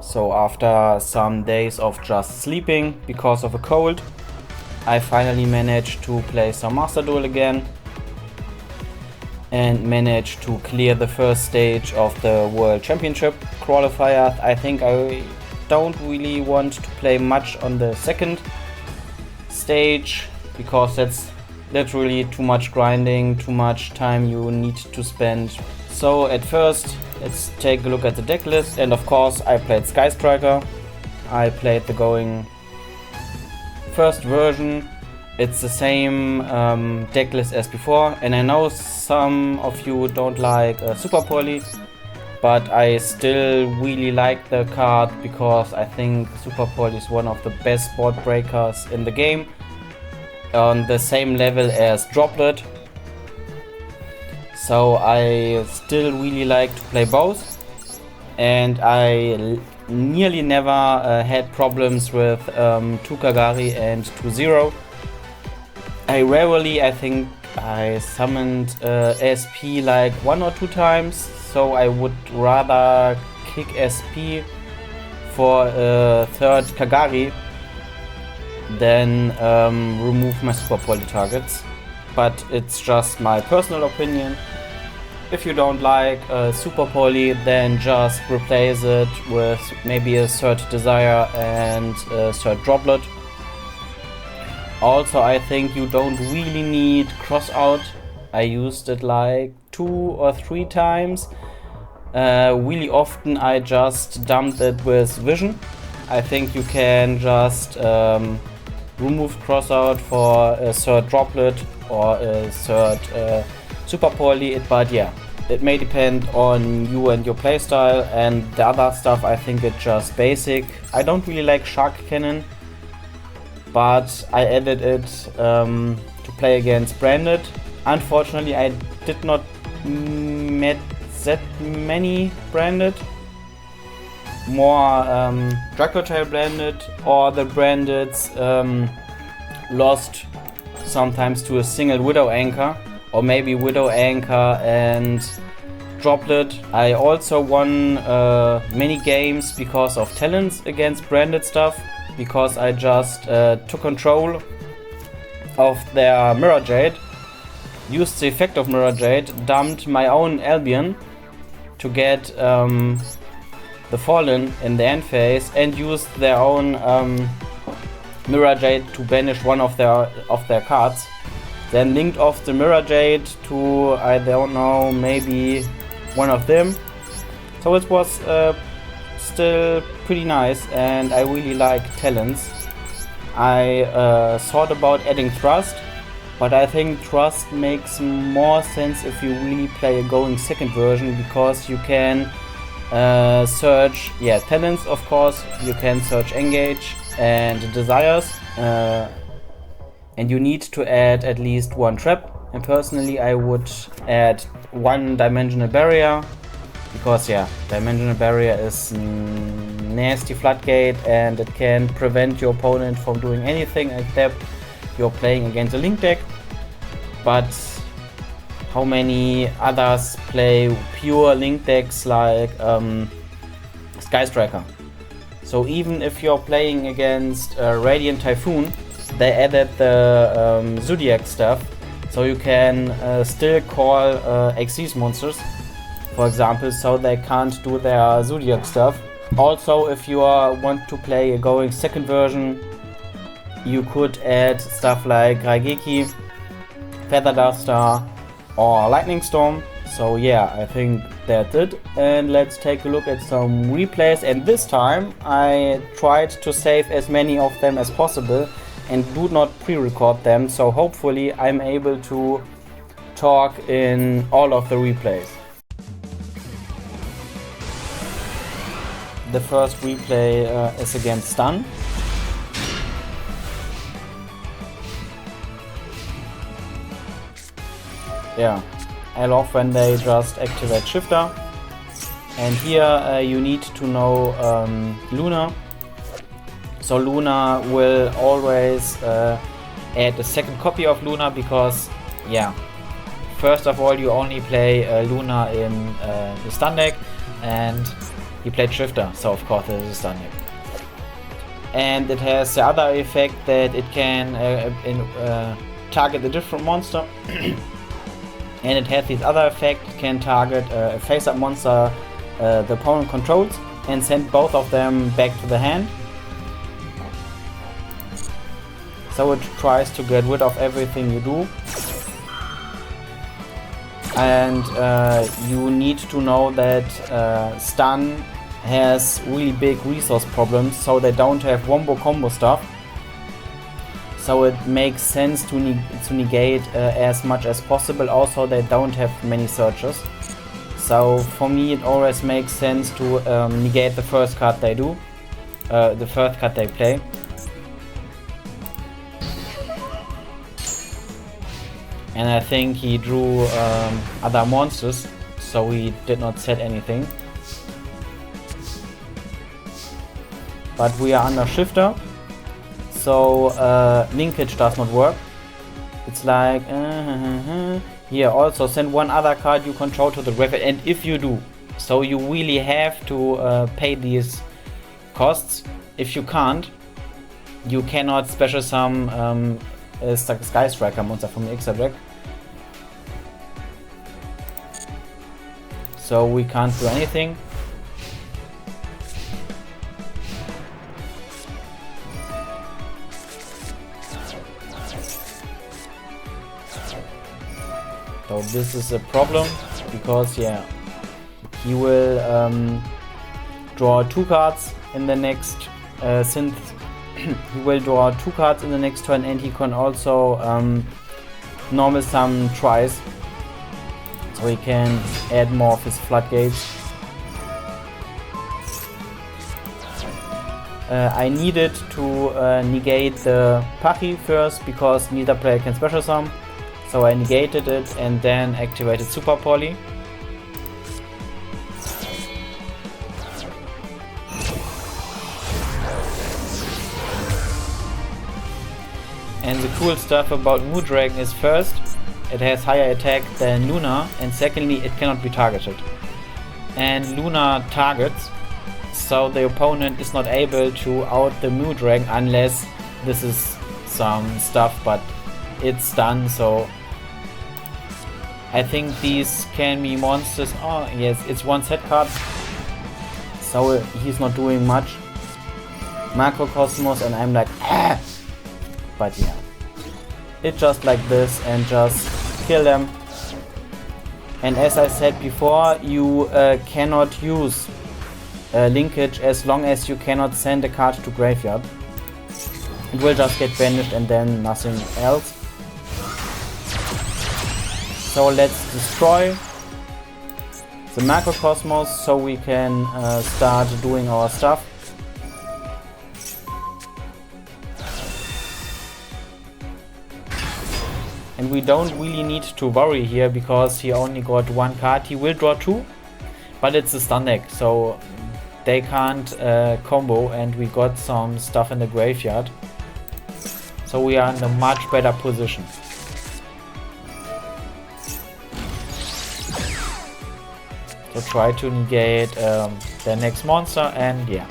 So after some days of just sleeping because of a cold, I finally managed to play some Master Duel again and managed to clear the first stage of the World Championship qualifier. I think I don't really want to play much on the second stage because that's literally too much grinding, too much time you need to spend. So at first, let's take a look at the deck list, and of course I played Sky Striker. I played the going first version. It's the same deck list as before, and I know some of you don't like Super Poly, but I still really like the card because I think Super Poly is one of the best board breakers in the game, on the same level as Droplet. So I still really like to play both, and I nearly never had problems with 2 Kagari and 2 Zero. I rarely, I think I summoned SP like 1 or 2 times, so I would rather kick SP for a third Kagari than remove my Super Poly targets. But it's just my personal opinion. If you don't like Super Poly, then just replace it with maybe a third Desire and a third Droplet. Also, I think you don't really need Crossout. I used it like 2 or 3 times. Really often I just dumped it with Vision. I think you can just remove Crossout for a third Droplet or a third Super Poly, but yeah, it may depend on you and your playstyle, and the other stuff I think it's just basic. I don't really like Shark Cannon, but I added it to play against Branded. Unfortunately, I did not met that many Branded. More Dracotail Branded, or the Brandeds lost sometimes to a single Widow Anchor, or maybe Widow Anchor and Droplet. I also won many games because of talents against Branded stuff, because I just took control of their Mirror Jade, used the effect of Mirror Jade, dumped my own Albion to get the Fallen in the end phase, and used their own Mirror Jade to banish one of their cards. Then linked off the Mirror Jade to, I don't know, maybe one of them. So it was still pretty nice, and I really like talents. I thought about adding Trust, but I think Trust makes more sense if you really play a going second version, because you can search, talents of course, you can search Engage and Desires, and you need to add at least 1 trap, and personally I would add 1 Dimensional Barrier, because Dimensional Barrier is nasty floodgate, and it can prevent your opponent from doing anything except you're playing against a Link deck. But how many others play pure Link decks like Sky Striker? So even if you're playing against Radiant Typhoon, they added the Zodiac stuff, so you can still call Xyz monsters, for example, so they can't do their Zodiac stuff. Also, if you want to play a going second version, you could add stuff like Raigeki, Feather Duster, or Lightning Storm. So yeah, I think that's it. And let's take a look at some replays. And this time I tried to save as many of them as possible and do not pre-record them. So hopefully I'm able to talk in all of the replays. The first replay is against Stun. Yeah, I love when they just activate Shifter. And here you need to know Luna. So Luna will always add a second copy of Luna, because first of all you only play Luna in the stun deck, and he played Shifter, so of course it is a stun deck. And it has the other effect that it can target a different monster. And it has this other effect, it can target a face-up monster the opponent controls and send both of them back to the hand. So it tries to get rid of everything you do. And you need to know that stun has really big resource problems, so they don't have wombo combo stuff. So it makes sense to negate as much as possible. Also, they don't have many searches. So for me, it always makes sense to negate the first card they do, the first card they play. And I think he drew other monsters, so he did not set anything. But we are under Shifter, so linkage does not work. It's like here also send one other card you control to the graveyard, and if you do, so you really have to pay these costs. If you can't, you cannot special summon Sky Striker monster from the extra deck. So we can't do anything. So this is a problem, because yeah, he will draw 2 cards in the next since he will draw 2 cards in the next turn, and he can also normal summon twice, so he can add more of his floodgates. I needed to negate the Pachi first, because neither player can special summon. So I negated it and then activated Super Poly. And the cool stuff about Moon Dragon is, first, it has higher attack than Luna, and secondly, it cannot be targeted. And Luna targets, so the opponent is not able to out the Moon Dragon unless this is some stuff, but it's done. So I think these can be monsters. Oh yes, it's one set card, so he's not doing much. Macrocosmos, and I'm like, ah! But yeah, it's just like this, and just kill them. And as I said before, you cannot use linkage as long as you cannot send a card to graveyard. It will just get banished and then nothing else. So let's destroy the Macrocosmos so we can start doing our stuff. And we don't really need to worry here, because he only got 1 card. He will draw 2, but it's a stun deck, so they can't combo, and we got some stuff in the graveyard. So we are in a much better position. So try to negate their next monster, and yeah,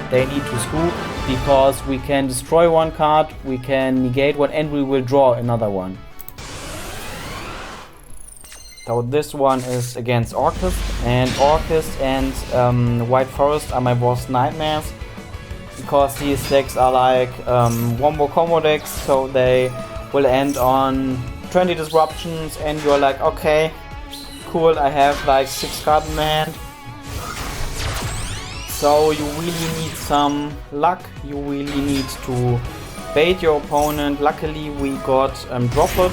they need to scoop, because we can destroy 1 card, we can negate 1, and we will draw another one. So this one is against Orcust, and White Forest are my worst nightmares, because these decks are like wombo combo decks, so they will end on 20 disruptions, and you're like, okay, cool, I have like 6 cards in my hand. So you really need some luck, you really need to bait your opponent. Luckily we got Droplet,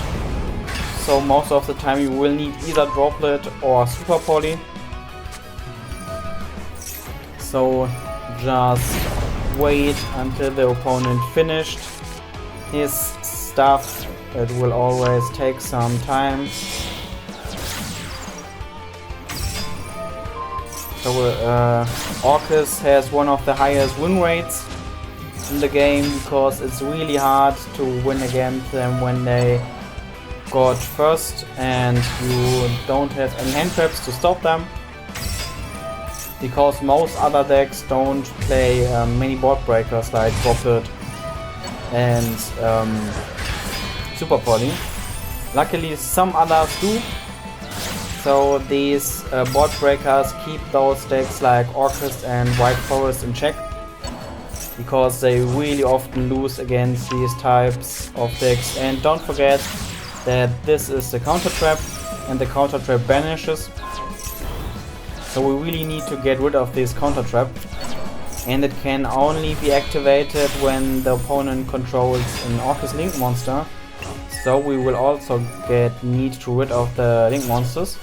so most of the time you will need either Droplet or Super Poly. So just wait until the opponent finished his stuff. It will always take some time. So Orcust has one of the highest win rates in the game, because it's really hard to win against them when they got first and you don't have any hand traps to stop them. because most other decks don't play many board breakers like Orcust and Super Poly. Luckily some others do, so these board breakers keep those decks like Orcust and White Forest in check, because they really often lose against these types of decks. And don't forget that this is the counter trap, and the counter trap banishes. So we really need to get rid of this counter trap, and it can only be activated when the opponent controls an Orcust Link monster. So we will also need to rid of the Link monsters.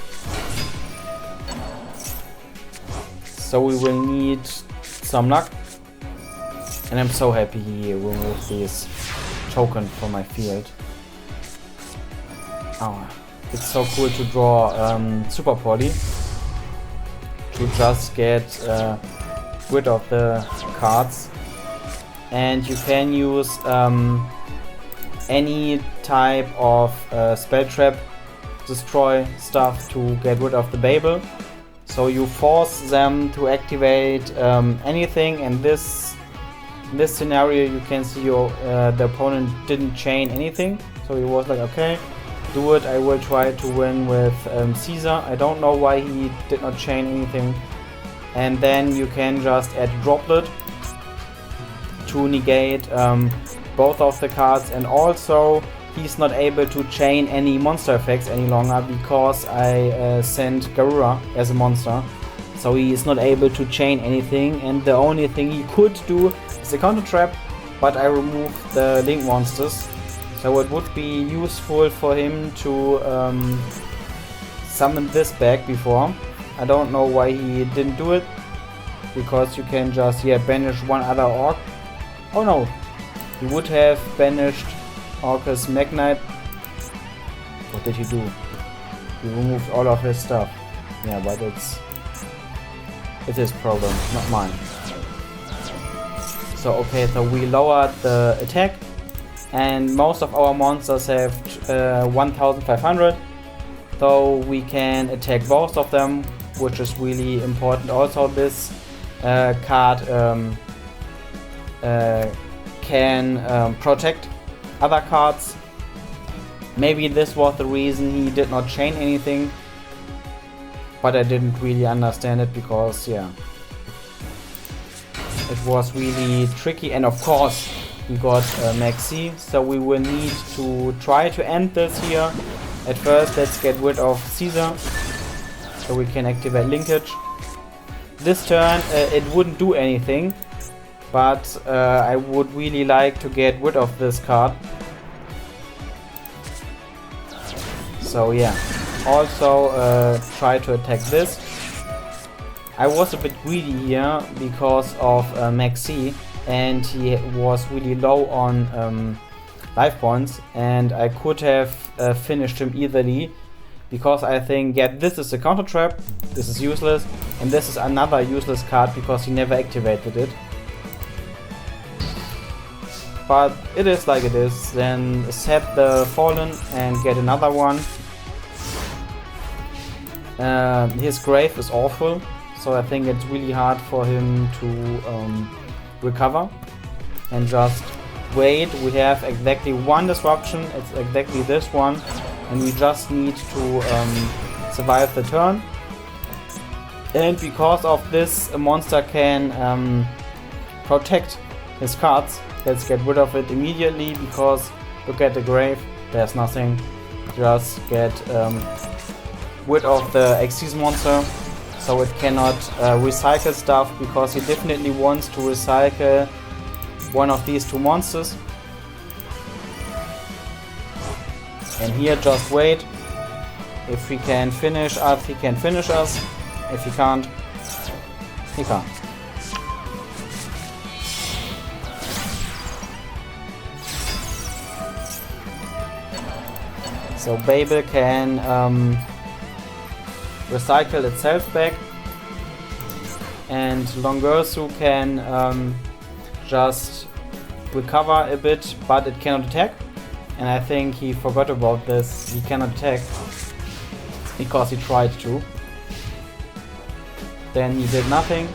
So we will need some luck. And I'm so happy he removed this token from my field. Oh, it's so cool to draw Super Poly, to just get rid of the cards. And you can use any type of spell trap, destroy stuff to get rid of the Babel. So you force them to activate anything, and in this scenario you can see the opponent didn't chain anything, so he was like, okay, do it, I will try to win with Caesar. I don't know why he did not chain anything. And then you can just add Droplet to negate both of the cards, and also he's not able to chain any monster effects any longer because I sent Garura as a monster. So he is not able to chain anything, and the only thing he could do is the counter trap, but I removed the Link monsters. So it would be useful for him to summon this back before. I don't know why he didn't do it, because you can just banish one other Orc. Oh no, he would have banished Orcust Magnite. What did he do? He removed all of his stuff. Yeah, but it's his problem, not mine. So okay, so we lowered the attack, and most of our monsters have 1500, so we can attack both of them, which is really important. Also this card can protect other cards. Maybe this was the reason he did not chain anything, but I didn't really understand it, because yeah, it was really tricky. And of course we got Maxi, so we will need to try to end this here. At first let's get rid of Caesar, so we can activate Linkage. This turn it wouldn't do anything, but I would really like to get rid of this card. So yeah, also try to attack this. I was a bit greedy here because of Maxi, and he was really low on life points, and I could have finished him easily, because I think, yeah, this is a counter trap, this is useless, and this is another useless card because he never activated it. But it is like it is. Then set the Fallen and get another one. His grave is awful, so I think it's really hard for him to recover. And just wait, we have exactly one disruption, it's exactly this one, and we just need to survive the turn. And because of this, a monster can protect his cards. Let's get rid of it immediately, because look at the grave, there's nothing. Just get rid of the Xyz monster, so it cannot recycle stuff, because he definitely wants to recycle one of these two monsters. And here just wait. If he can finish us, he can finish us. If he can't, he can't. So Babel can recycle itself back, and Longursu can just recover a bit, but it cannot attack. And I think he forgot about this. He cannot attack because he tried to. then he did nothing.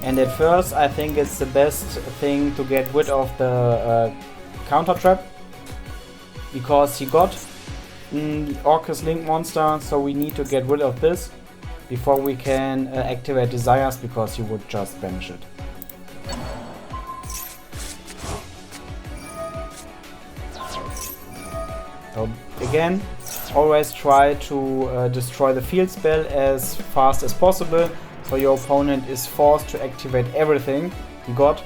And at first I think it's the best thing to get rid of the counter trap, because he got the Orcust Link monster, so we need to get rid of this before we can activate Desires, because he would just banish it. So again, always try to destroy the field spell as fast as possible, so your opponent is forced to activate everything he got.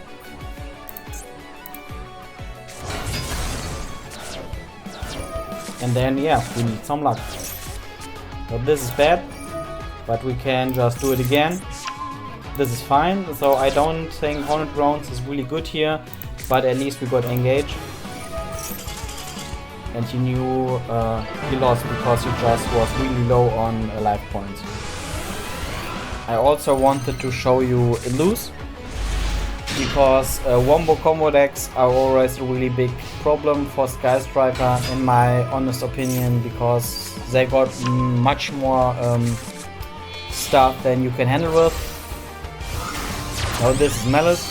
And then yeah, we need some luck. So this is bad, but we can just do it again. This is fine, so I don't think 100 rounds is really good here, but at least we got engaged. And he knew he lost because he just was really low on life points. I also wanted to show you a lose, because wombo combo decks are always a really big problem for Sky Striker, in my honest opinion, because they got much more stuff than you can handle with. Now this is Maliss,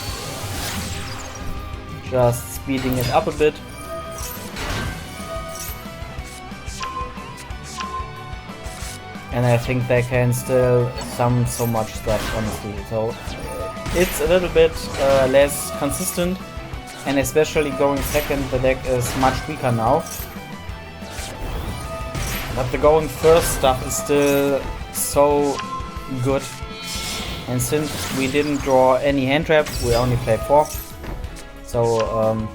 just speeding it up a bit. And I think they can still summon so much stuff, honestly. So it's a little bit less consistent, and especially going second, the deck is much weaker now. But the going first stuff is still so good. And since we didn't draw any hand trap, we only played 4. So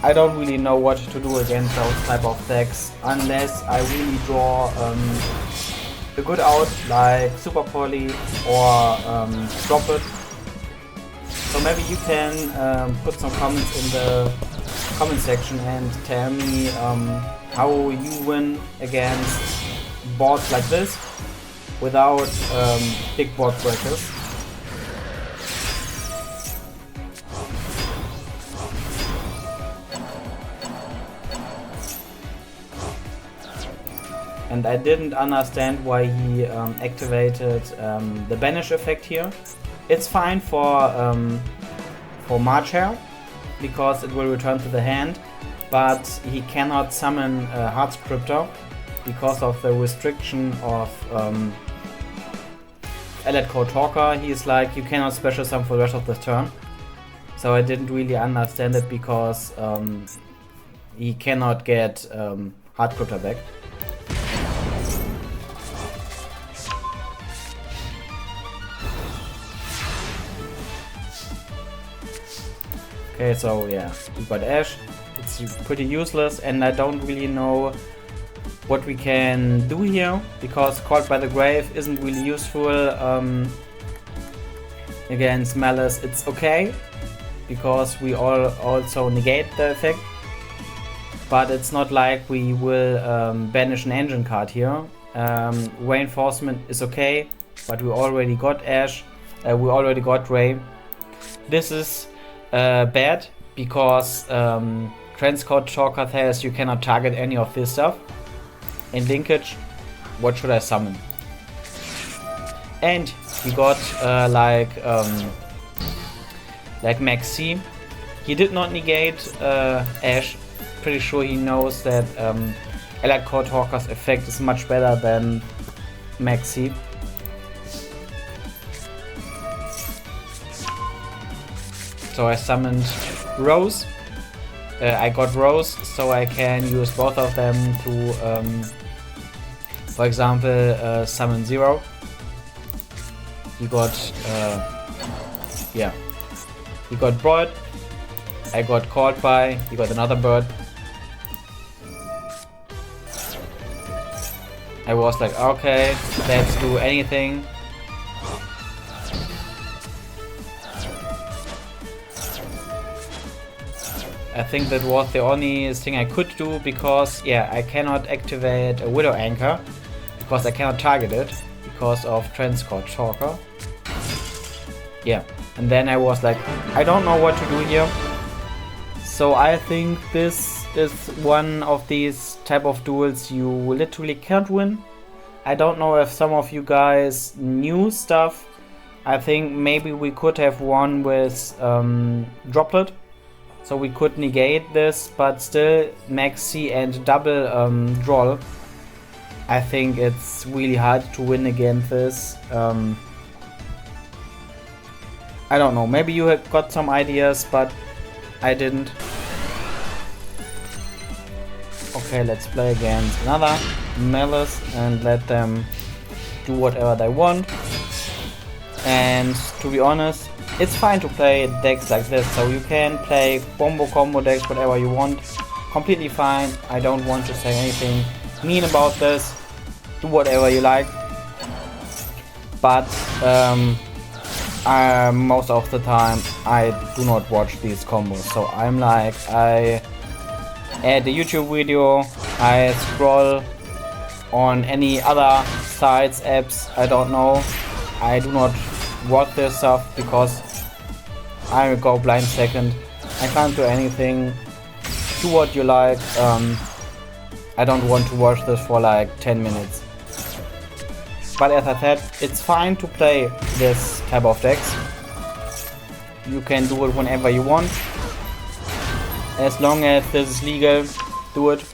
I don't really know what to do against those type of decks, unless I really draw a good out like Super Poly or Drop It. So maybe you can put some comments in the comment section and tell me how you win against boards like this without big board breakers. And I didn't understand why he activated the banish effect here. It's fine for March Hair, because it will return to the hand, but he cannot summon Heart Scriptor because of the restriction of Allied Code Talker. He is like, you cannot special summon for the rest of the turn. So I didn't really understand it, because he cannot get Heart Scriptor back. Okay, so yeah, we got Ash. It's pretty useless, and I don't really know what we can do here, because Caught by the Grave isn't really useful against Maliss. It's okay, because we also negate the effect, but it's not like we will banish an engine card here. Reinforcement is okay, but we already got Ash, we already got Ray. This is bad, because Transcode Talker says you cannot target any of this stuff. In linkage, what should I summon? And he got like Max C. He did not negate Ash. Pretty sure he knows that Allied Code Talker's effect is much better than Max C. So I summoned Rose. I got Rose, so I can use both of them to, for example, summon Zero. He got, yeah, he got Broad. I got Called By. He got another bird. I was like, okay, let's do anything. I think that was the only thing I could do, because yeah, I cannot activate a Widow Anchor because I cannot target it because of Transcode Talker. Yeah, and then I was like, I don't know what to do here. So I think this is one of these type of duels you literally can't win. I don't know if some of you guys knew stuff. I think maybe we could have won with Droplet. So we could negate this, but still max C and double draw. I think it's really hard to win against this. I don't know, maybe you have got some ideas, but I didn't. Okay, let's play against another Maliss and let them do whatever they want. And to be honest, it's fine to play decks like this, so you can play combo decks, whatever you want. Completely fine, I don't want to say anything mean about this. Do whatever you like. But most of the time I do not watch these combos, so I'm like, I add a YouTube video, I scroll on any other sites, apps, I don't know. I do not watch this stuff because I go blind second. I can't do anything. Do what you like. I don't want to watch this for like 10 minutes. But as I said, it's fine to play this type of decks. You can do it whenever you want. As long as this is legal, do it.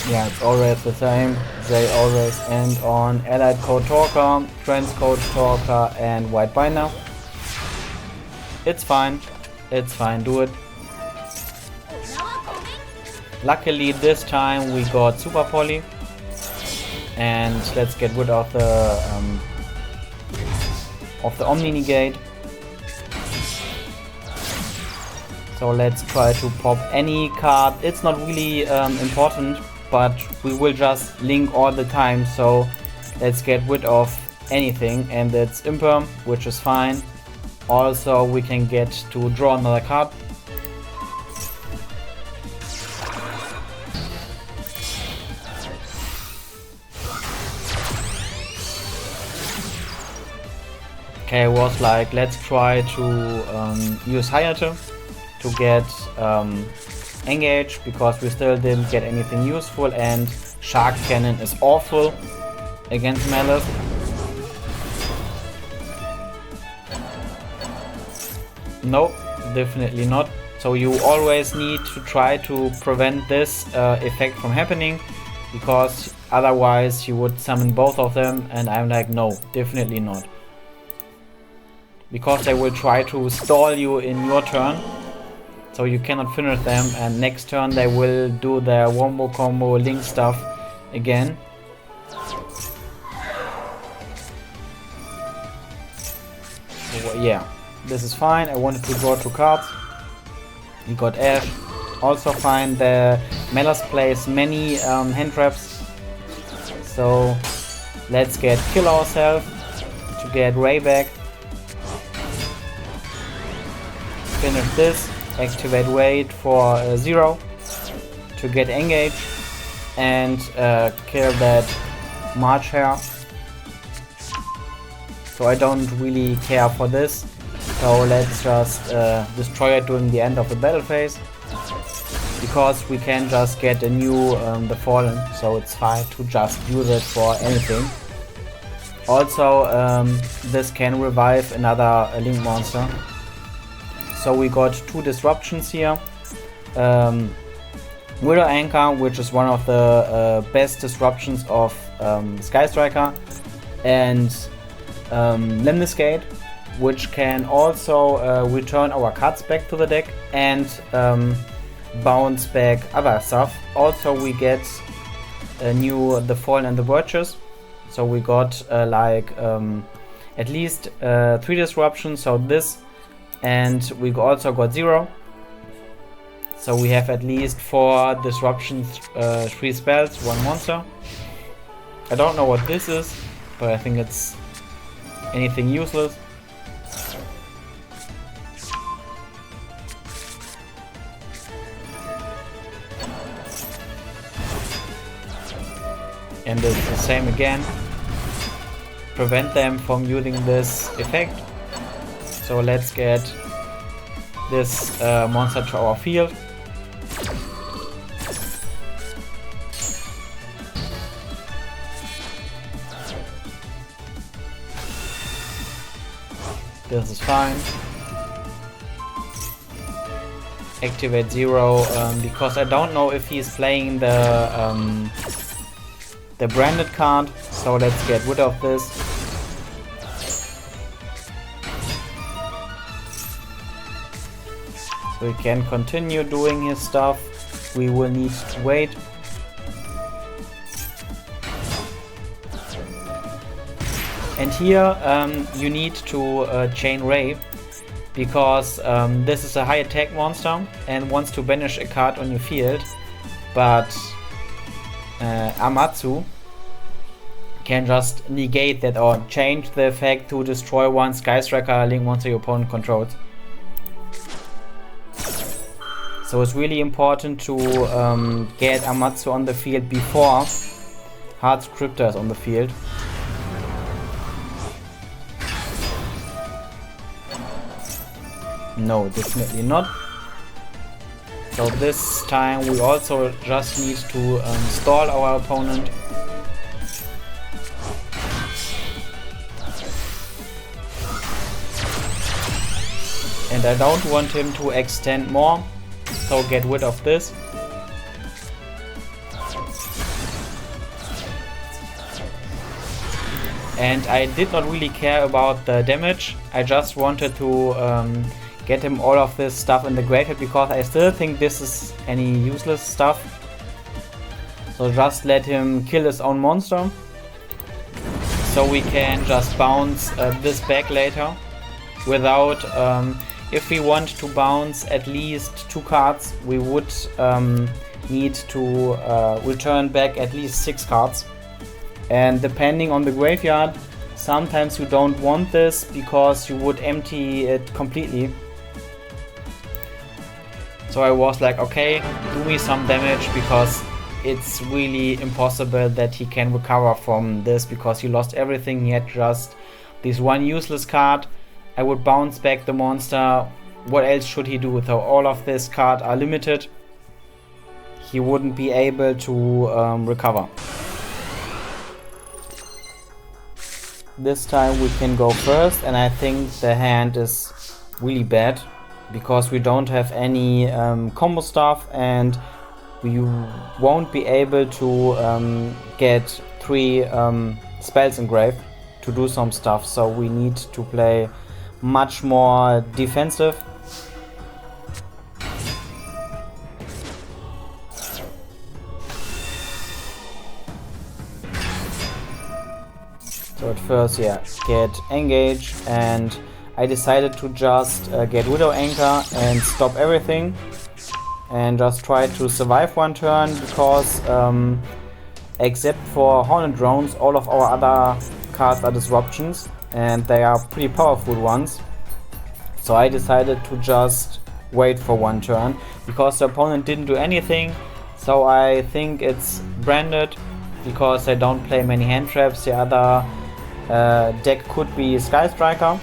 Yeah, it's always the same. They always end on Allied Code Talker, Trans Code Talker and White Binder. It's fine. It's fine, do it. Luckily this time we got Super Poly. And let's get rid of the Omni Negate. So let's try to pop any card. It's not really important, but we will just link all the time, so let's get rid of anything, and it's Imperm, which is fine. Also we can get to draw another card. Okay, it was like, let's try to use Hayate to get engage, because we still didn't get anything useful, and Shark Cannon is awful against Maliss. No, definitely not. So you always need to try to prevent this effect from happening, because otherwise you would summon both of them, and I'm like, no, definitely not. Because they will try to stall you in your turn. So you cannot finish them, and next turn they will do their wombo combo link stuff again. So, yeah, this is fine. I wanted to draw 2 cards. We got Ash, also fine. The Maliss plays many hand traps. So let's kill ourselves to get Ray back. Finish this. Activate wait for 0 to get engage and kill that March Hare. So I don't really care for this, so let's just destroy it during the end of the battle phase, because we can just get a new the Fallen, so it's fine to just use it for anything. Also this can revive another Link monster. So we got 2 disruptions here. Widow Anchor, which is one of the best disruptions of Sky Striker, and Lemnis Gate, which can also return our cards back to the deck and bounce back other stuff. Also we get a new the Fallen and the Virtuous. So we got like at least 3 disruptions. So this. And we also got 0. So we have at least 4 disruptions, 3 spells, 1 monster. I don't know what this is, but I think it's anything useless. and it's the same again. Prevent them from using this effect. So let's get this monster to our field. This is fine. Activate 0 because I don't know if he's playing the branded card. So let's get rid of this. So he can continue doing his stuff. We will need to wait. And here you need to chain Ray, because this is a high attack monster and wants to banish a card on your field, but Amatsu can just negate that or change the effect to destroy one Sky Striker link monster your opponent controls. So it's really important to get Amatsu on the field before Hard Scripter is on the field. No, definitely not. So this time we also just need to stall our opponent. And I don't want him to extend more, so get rid of this. And I did not really care about the damage. I just wanted to get him all of this stuff in the graveyard, because I still think this is any useless stuff. So just let him kill his own monster, so we can just bounce this back later without if we want to bounce at least 2 cards, we would need to return back at least 6 cards. And depending on the graveyard, sometimes you don't want this because you would empty it completely. So I was like, okay, do me some damage, because it's really impossible that he can recover from this, because he lost everything. He had just this one useless card. I would bounce back the monster. What else should he do? So all of this cards are limited. He wouldn't be able to recover. This time we can go first, and I think the hand is really bad, because we don't have any combo stuff, and we won't be able to get 3 spells engraved to do some stuff. So we need to play much more defensive. So at first, yeah, get engage, and I decided to just get Widow Anchor and stop everything and just try to survive one turn, because except for Hornet Drones, all of our other cards are disruptions, and they are pretty powerful ones. So I decided to just wait for one turn, because the opponent didn't do anything. So I think it's branded, because they don't play many hand traps. The other deck could be Sky Striker.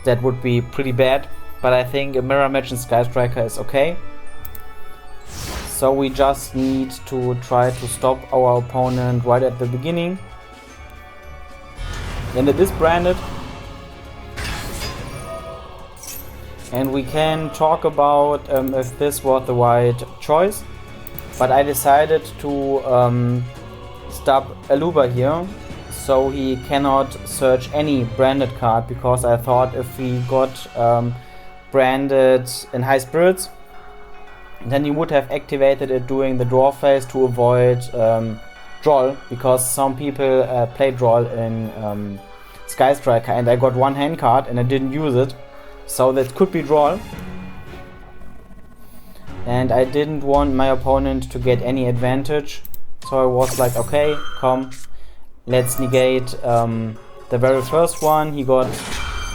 That would be pretty bad, but I think a mirror match in Sky Striker is okay. So we just need to try to stop our opponent right at the beginning. And it is branded. And we can talk about if this was the right choice. But I decided to stop Aluba here, so he cannot search any branded card, because I thought if he got branded in High Spirits, then he would have activated it during the draw phase to avoid draw, because some people play draw in Sky Striker, and I got 1 hand card and I didn't use it, so that could be draw. And I didn't want my opponent to get any advantage, so I was like, okay, come, let's negate the very first one. He got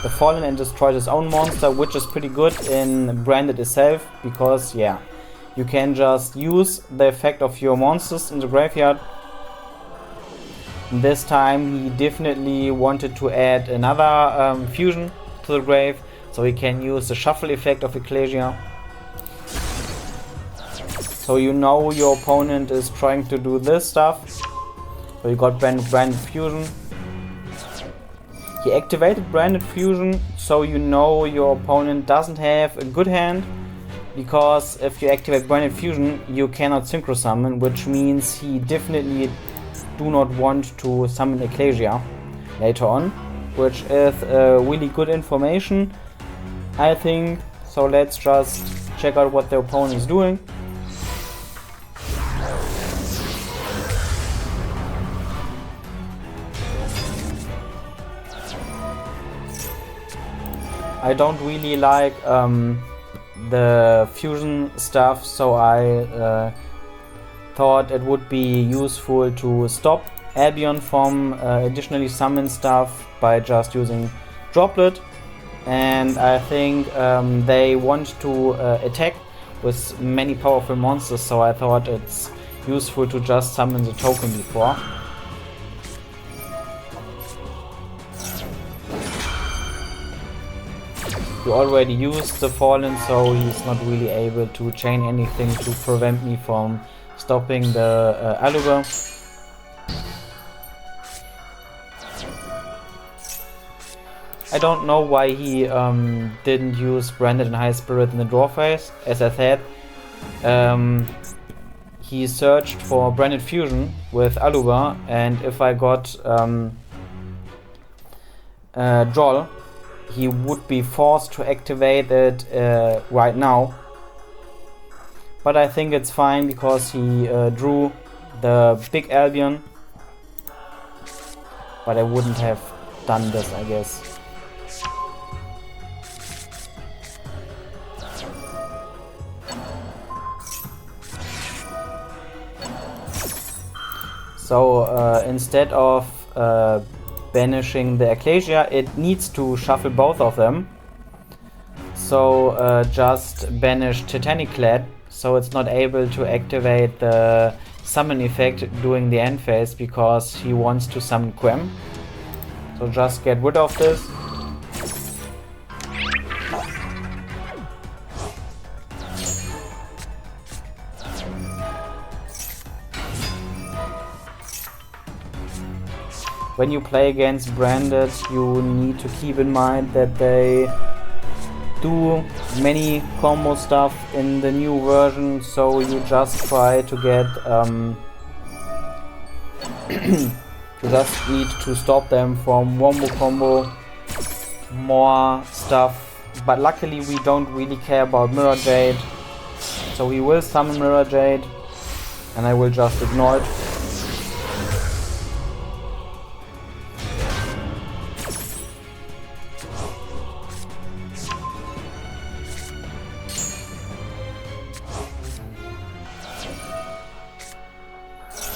the Fallen and destroyed his own monster, which is pretty good in branded itself, because yeah, you can just use the effect of your monsters in the graveyard This time he definitely wanted to add another fusion to the grave, so he can use the shuffle effect of Ecclesia. So you know your opponent is trying to do this stuff. So you got Branded Fusion. He activated Branded Fusion, so you know your opponent doesn't have a good hand, because if you activate Branded Fusion, you cannot Synchro Summon, which means he definitely do not want to summon Ecclesia later on, which is really good information, I think. So let's just check out what the opponent is doing. I don't really like the fusion stuff, so I thought it would be useful to stop Albion from additionally summon stuff by just using Droplet. And I think they want to attack with many powerful monsters, so I thought it's useful to just summon the token before. He already used the Fallen, so he's not really able to chain anything to prevent me from stopping the Aluga. I don't know why he didn't use Branded and High Spirit in the draw phase. As I said, he searched for Branded Fusion with Aluga, and if I got Joel, he would be forced to activate it right now. But I think it's fine because he drew the big Albion. But I wouldn't have done this, I guess. So instead of banishing the Ecclesia, it needs to shuffle both of them. So just banish Titanic Clad, so it's not able to activate the summon effect during the end phase because he wants to summon Quem. So just get rid of this. When you play against Branded, you need to keep in mind that they do many combo stuff in the new version, so you just try to get you just need to stop them from wombo combo more stuff. But luckily we don't really care about Mirror Jade, so we will summon Mirror Jade and I will just ignore it.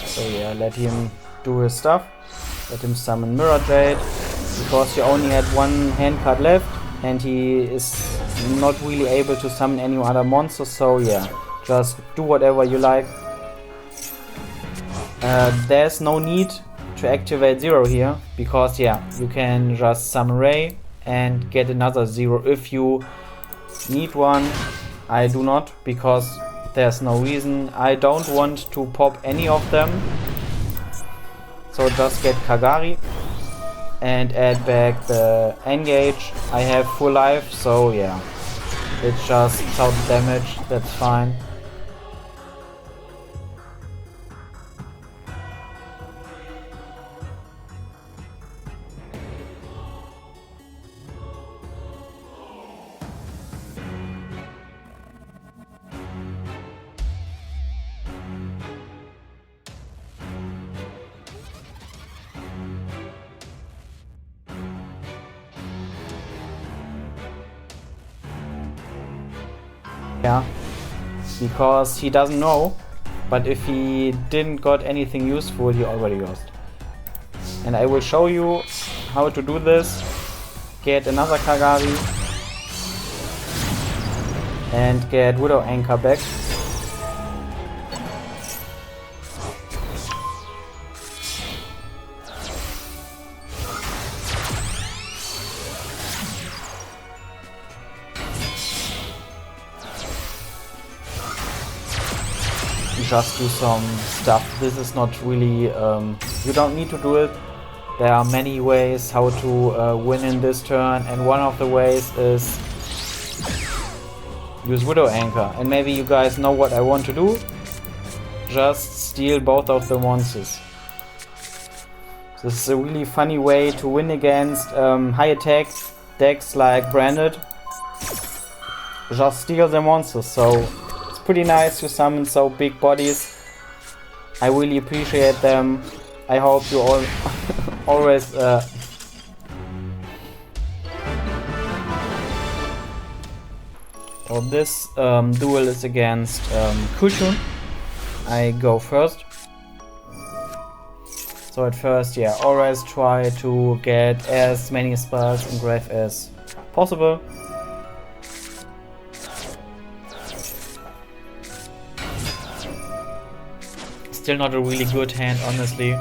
So yeah, let him do his stuff. Let him summon Mirror Jade, because he only had one hand card left and he is not really able to summon any other monsters, so yeah, just do whatever you like. There's no need to activate Zero here, because yeah, you can just summon Ray and get another Zero if you need one. I do not, because there's no reason. I don't want to pop any of them. So just get Kagari and add back the Engage. I have full life, so yeah, it's just 1000 damage, that's fine. Yeah, because he doesn't know, but if he didn't got anything useful, he already lost. And I will show you how to do this. Get another Kagari and get Widow Anchor back. just do some stuff. This is not really, you don't need to do it. There are many ways how to win in this turn, and one of the ways is use Widow Anchor. And maybe you guys know what I want to do. Just steal both of the monsters. This is a really funny way to win against high attack decks like Branded. Just steal the monsters, so it's pretty nice to summon so big bodies. I really appreciate them. I hope you all always so this duel is against Kewl Tune. I go first. So at first, yeah, always try to get as many spells in grave as possible. Still not a really good hand, honestly.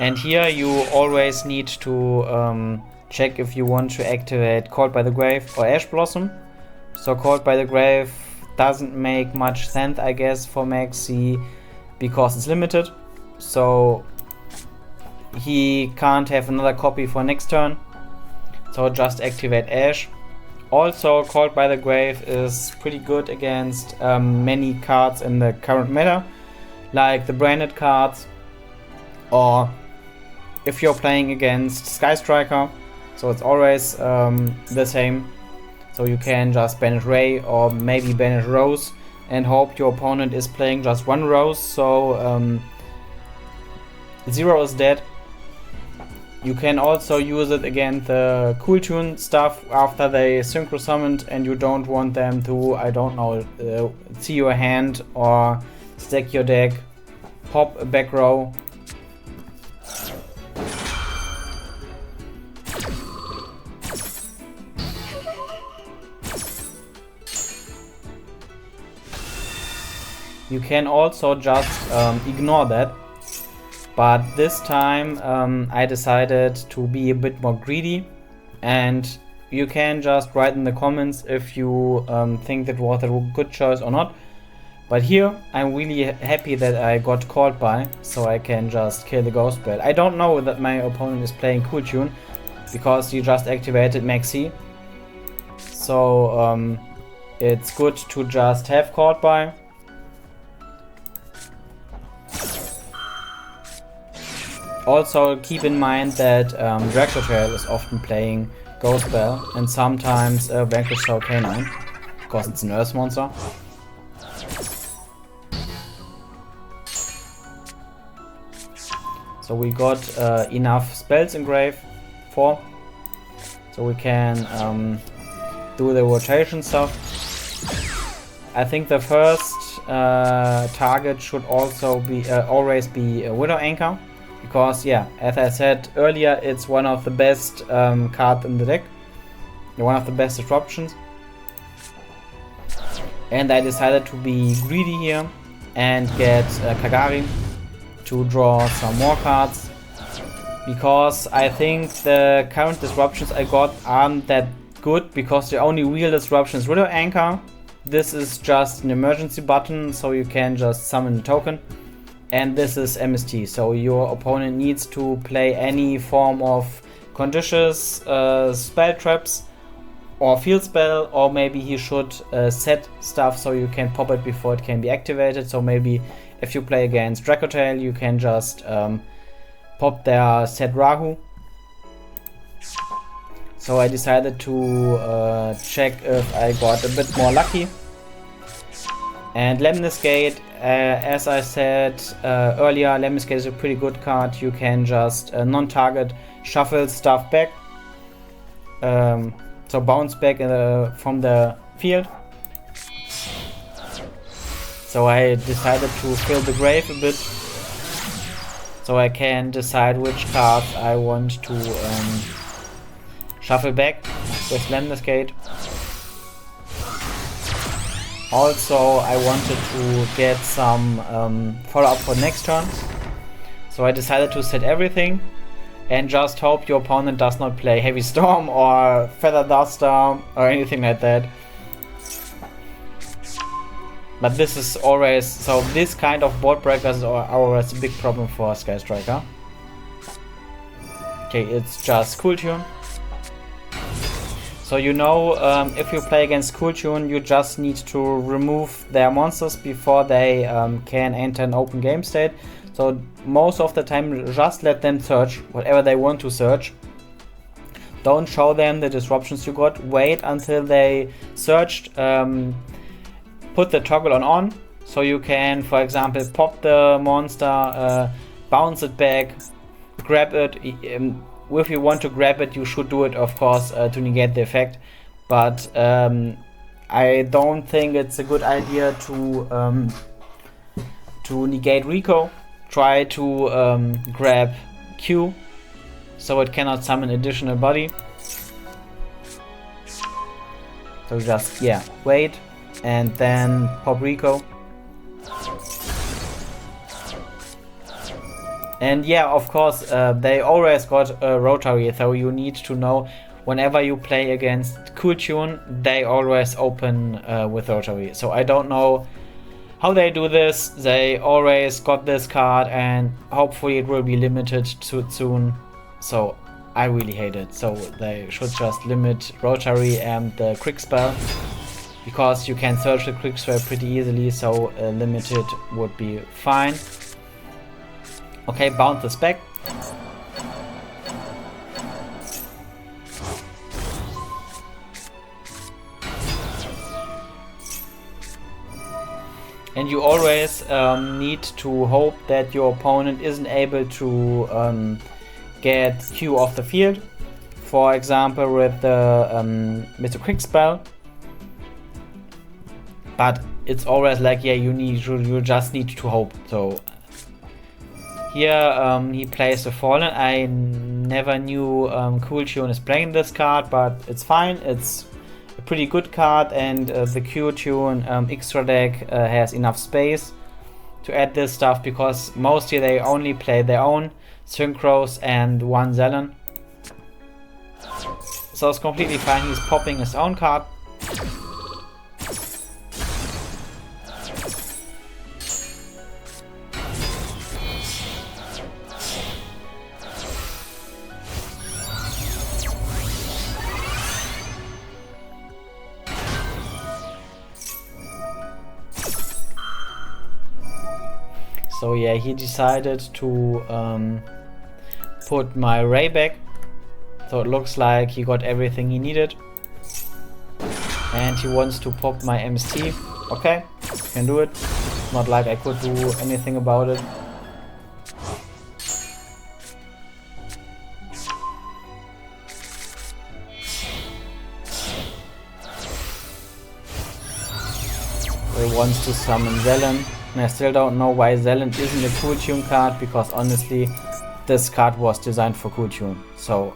And here you always need to check if you want to activate Called by the Grave or Ash Blossom. So Called by the Grave doesn't make much sense, I guess, for Maxi because it's limited. So he can't have another copy for next turn. So just activate Ash. Also, Called by the Grave is pretty good against many cards in the current meta, like the branded cards, or if you're playing against Sky Striker, so it's always the same. So you can just banish Ray or maybe banish Rose and hope your opponent is playing just one Rose, so Zero is dead. You can also use it against the Kewl Tune stuff after they synchro summoned and you don't want them to, I don't know, see your hand or stack your deck, pop a back row. You can also just ignore that. But this time I decided to be a bit more greedy, and you can just write in the comments if you think that was a good choice or not. But here I'm really happy that I got called by, so I can just kill the Ghost Bell. I don't know that my opponent is playing Kewl Tune because he just activated Maxi. So it's good to just have called by. Also keep in mind that Dracotale is often playing Ghost Bell and sometimes Vanquish Soul Canine, because it's an Earth monster. So we got enough spells in grave, 4, so we can do the rotation stuff. I think the first target should also be always be a Widow Anchor. Because, yeah, as I said earlier, it's one of the best cards in the deck. One of the best disruptions. And I decided to be greedy here and get Kagari to draw some more cards. Because I think the current disruptions I got aren't that good. Because the only real disruption is Widow Anchor. This is just an emergency button, so you can just summon a token. And this is MST, so your opponent needs to play any form of conditions, spell traps or field spell, or maybe he should set stuff so you can pop it before it can be activated. So maybe if you play against Dracotale, you can just pop their set Rahu. So I decided to check if I got a bit more lucky. And Lemnis Gate, as I said earlier, Lemnis Gate is a pretty good card. You can just non-target shuffle stuff back. So bounce back from the field. So I decided to fill the grave a bit. So I can decide which cards I want to shuffle back with Lemnis Gate. Also, I wanted to get some follow-up for next turn. So I decided to set everything and just hope your opponent does not play Heavy Storm or Feather Duster or anything like that. But this is always, so this kind of board breakers are always a big problem for Sky Striker. Okay, it's just Kewl Tune. So you know, if you play against Kewl Tune, you just need to remove their monsters before they can enter an open game state. So most of the time, just let them search whatever they want to search. Don't show them the disruptions you got. Wait until they searched. Put the toggle on, so you can, for example, pop the monster, bounce it back, grab it. If you want to grab it, you should do it, of course, to negate the effect. But I don't think it's a good idea to negate Rico. Try to grab Q, so it cannot summon additional body. So just, yeah, wait, and then pop Rico. And yeah, of course, they always got a rotary, so you need to know whenever you play against Kewl Tune, they always open with rotary. So I don't know how they do this. They always got this card, and hopefully it will be limited soon. So I really hate it. So they should just limit rotary and the quick spell, because you can search the quick spell pretty easily. So limited would be fine. Okay, bounce this back. And you always need to hope that your opponent isn't able to get Q off the field. For example, with the quick spell. But it's always like, yeah, you just need to hope. So here he plays the Fallen. I never knew Kewl Tune is playing this card, but it's fine. It's a pretty good card, and the Kewl Tune extra deck has enough space to add this stuff, because mostly they only play their own Synchros and one Zelen. So it's completely fine. He's popping his own card. So yeah, he decided to put my Ray back. So it looks like he got everything he needed. And he wants to pop my MST. Okay, can do it. Not like I could do anything about it. So he wants to summon Zelen. And I still don't know why Zelen isn't a Kewl Tune card, because honestly, this card was designed for Kewl Tune. So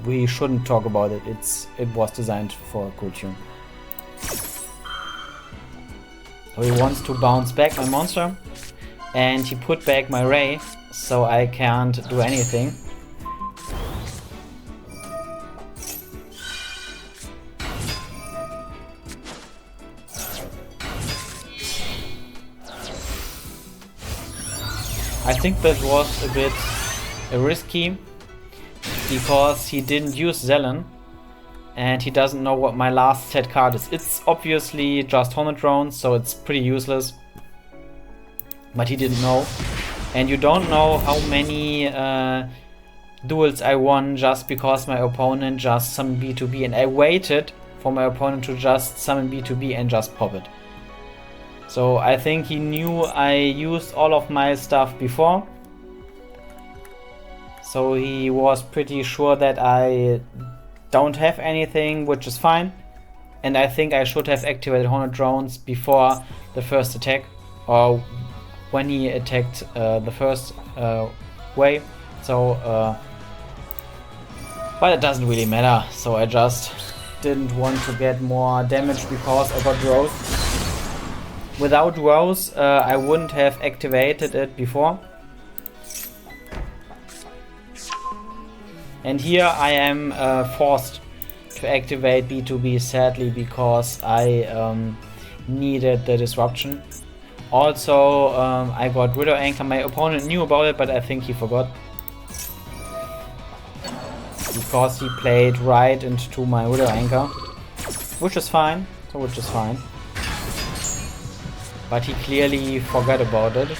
we shouldn't talk about it. It was designed for Kewl Tune. So he wants to bounce back my monster, and he put back my Ray, so I can't do anything. I think that was a bit risky, because he didn't use Zelen and he doesn't know what my last set card is. It's obviously just Hornet Drones, so it's pretty useless, but he didn't know. And you don't know how many duels I won just because my opponent just summoned B2B, and I waited for my opponent to just summon B2B and just pop it. So I think he knew I used all of my stuff before. So he was pretty sure that I don't have anything, which is fine. And I think I should have activated Hornet Drones before the first attack, or when he attacked the first way. So, but it doesn't really matter. So I just didn't want to get more damage because I got Rose. Without Rose, I wouldn't have activated it before. And here I am forced to activate B2B, sadly, because I needed the disruption. Also, I got Widow Anchor. My opponent knew about it, but I think he forgot. Because he played right into my Widow Anchor. Which is fine. But he clearly forgot about it.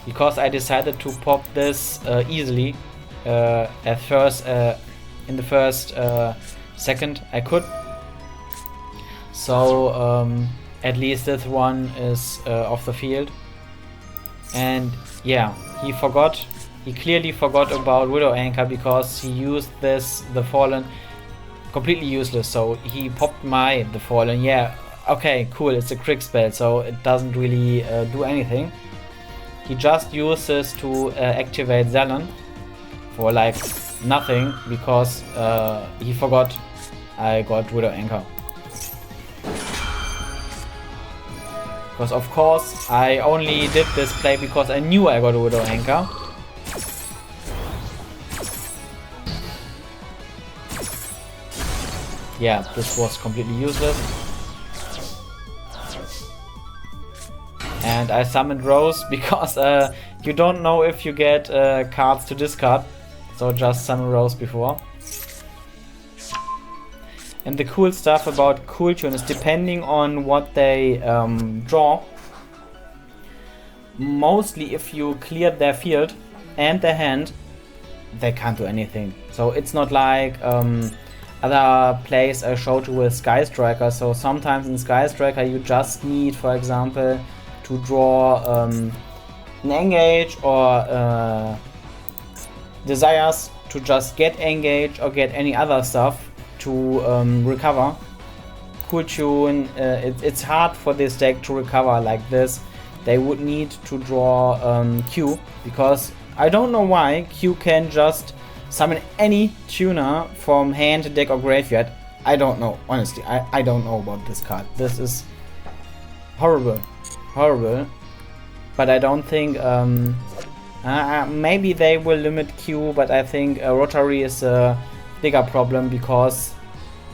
Because I decided to pop this easily. At first, in the first second I could. So at least this one is off the field. And yeah, he clearly forgot about Widow Anchor because he used the Fallen completely useless. So he popped the Fallen. Yeah, okay, cool, it's a quick spell, so it doesn't really do anything. He just uses to activate Zelen for like nothing because he forgot I got Widow Anchor. Because of course I only did this play because I knew I got a Widow Anchor. Yeah, this was completely useless. And I summoned Rose because you don't know if you get cards to discard. So just summon Rose before. And the cool stuff about Kewl Tune is depending on what they draw. Mostly if you clear their field and their hand, they can't do anything. So it's not like other plays I showed you with Sky Striker. So sometimes in Sky Striker you just need, for example, to draw an engage or desires to just get engage or get any other stuff to recover. Kewl Tune, it's hard for this deck to recover like this. They would need to draw Q, because I don't know why Q can just summon any tuner from hand, deck or graveyard. I don't know, honestly, I don't know about this card. This is horrible, but I don't think maybe they will limit Q, but I think Rotary is a bigger problem because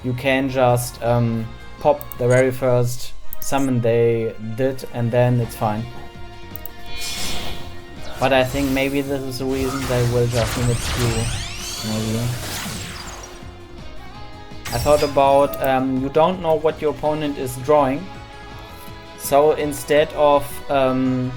you can just pop the very first summon they did and then it's fine. But I think maybe this is the reason they will just limit Q, maybe. I thought about you don't know what your opponent is drawing, so instead of Kewl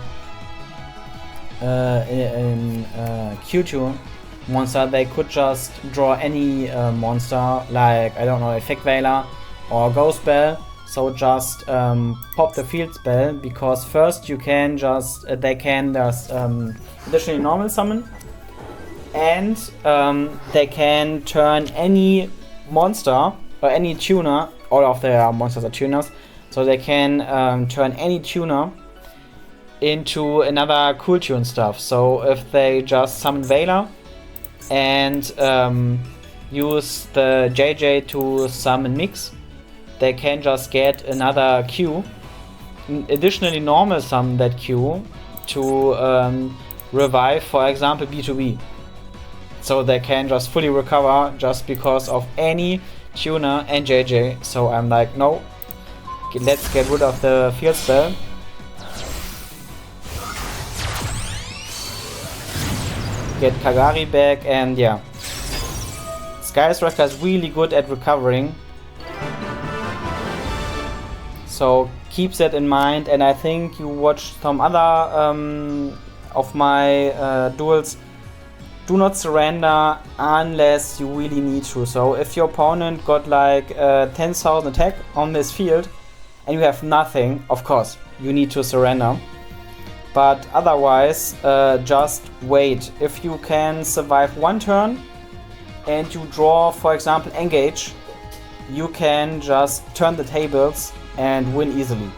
Tune monster, they could just draw any monster, like, I don't know, Effect Veiler or Ghost Bell. So just pop the field spell, because first you can just, they can just additionally normal summon, and they can turn any monster or any tuner, all of their monsters are tuners, so they can turn any tuner into another Kewl Tune stuff. So if they just summon Veiler and use the JJ to summon Mix, they can just get another Q, additionally normal summon that Q to revive, for example, B2B. So they can just fully recover just because of any tuner and JJ. So I'm like, no, let's get rid of the field spell. Get Kagari back, and yeah. Sky Striker is really good at recovering. So keep that in mind, and I think you watched some other of my duels. Do not surrender unless you really need to. So if your opponent got like 10,000 attack on this field and you have nothing, of course you need to surrender. But otherwise, just wait. If you can survive one turn and you draw, for example, engage, you can just turn the tables and win easily.